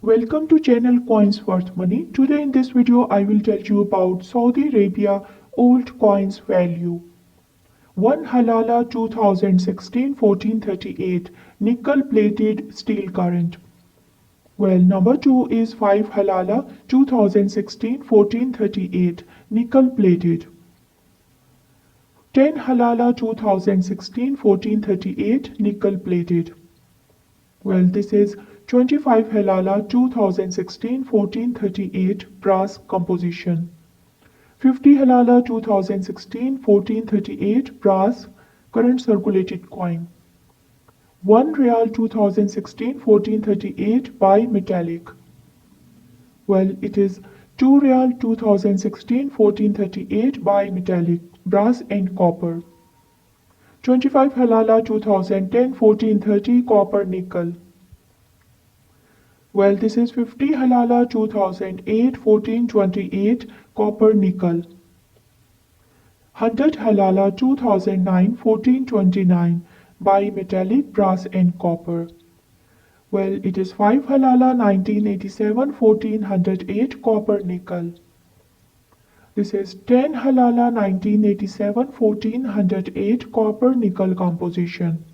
Welcome to channel Coins Worth Money. Today in this video I will tell you about Saudi Arabia old coins value. 1 Halala 2016 1438 nickel plated steel current. Well, number 2 is 5 Halala 2016 1438 nickel plated. 10 Halala 2016 1438 nickel plated. Well, this is 25 Halala 2016 1438 brass composition. 50 Halala 2016 1438 brass current circulated coin. 1 Real 2016 1438 bimetallic. Well, it is 2 Real 2016 1438 bimetallic, brass and copper. 25 Halala 2010 1430 copper nickel. Well, this is 50 Halala 2008 1428 copper nickel. 100 Halala 2009 1429 bimetallic brass and copper. Well, it is 5 Halala 1987 1408 copper nickel. This is 10 Halala 1987 1408 copper nickel composition.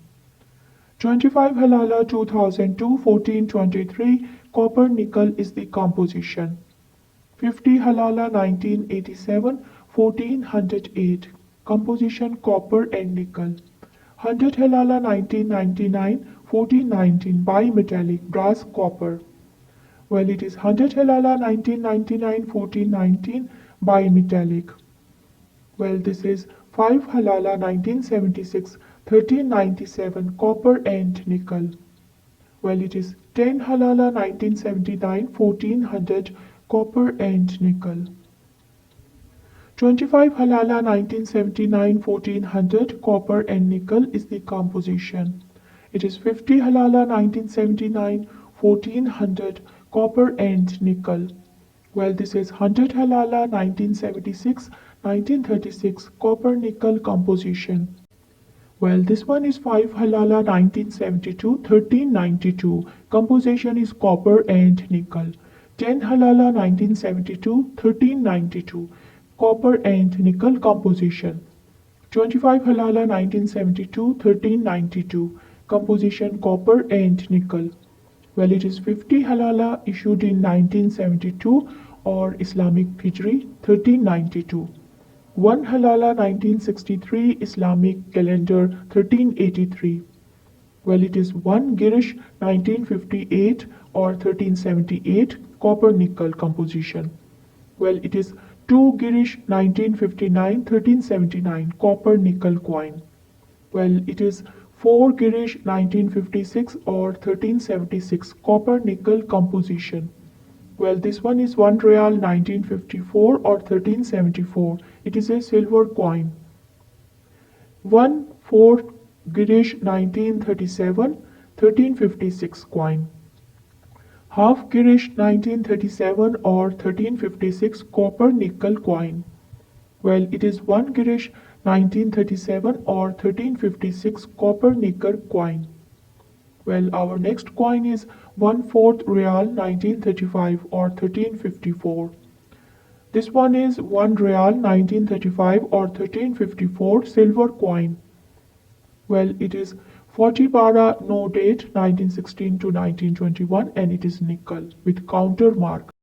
25 Halala 2002 1423 copper nickel is the composition. 50 Halala 1987 1408 composition copper and nickel. 100 Halala 1999 1419 bimetallic brass copper. Well, it is 100 Halala 1999 1419 bimetallic. Well, this is 5 Halala 1976 1397 copper and nickel. Well, it is 10 Halala 1979 1400 copper and nickel. 25 Halala 1979 1400 copper and nickel is the composition. It is 50 Halala 1979 1400 copper and nickel. Well, this is 100 Halala 1976 1936 copper nickel composition. Well, this one is 5 Halala 1972 1392 composition is copper and nickel. 10 Halala 1972 1392 copper and nickel composition. 25 Halala 1972 1392 composition copper and nickel. Well, it is 50 Halala issued in 1972 or Islamic Hijri 1392. 1 Halala 1963 Islamic calendar 1383. Well, it is 1 Girish 1958 or 1378 copper nickel composition. Well, it is 2 Girish 1959 1379 copper nickel coin. Well, it is 4 Girish 1956 or 1376 copper nickel composition. Well, this one is 1 Real 1954 or 1374. It is a silver coin. 1 4 Girish 1937 1356 coin. Half Girish 1937 or 1356 copper nickel coin. Well, it is 1 Girish 1937 or 1356 copper nickel coin. Well, our next coin is 1/4 Real 1935 or 1354. This one is 1 Real 1935 or 1354 silver coin. Well, it is 40 bara, no date, 1916 to 1921, and it is nickel with counter mark.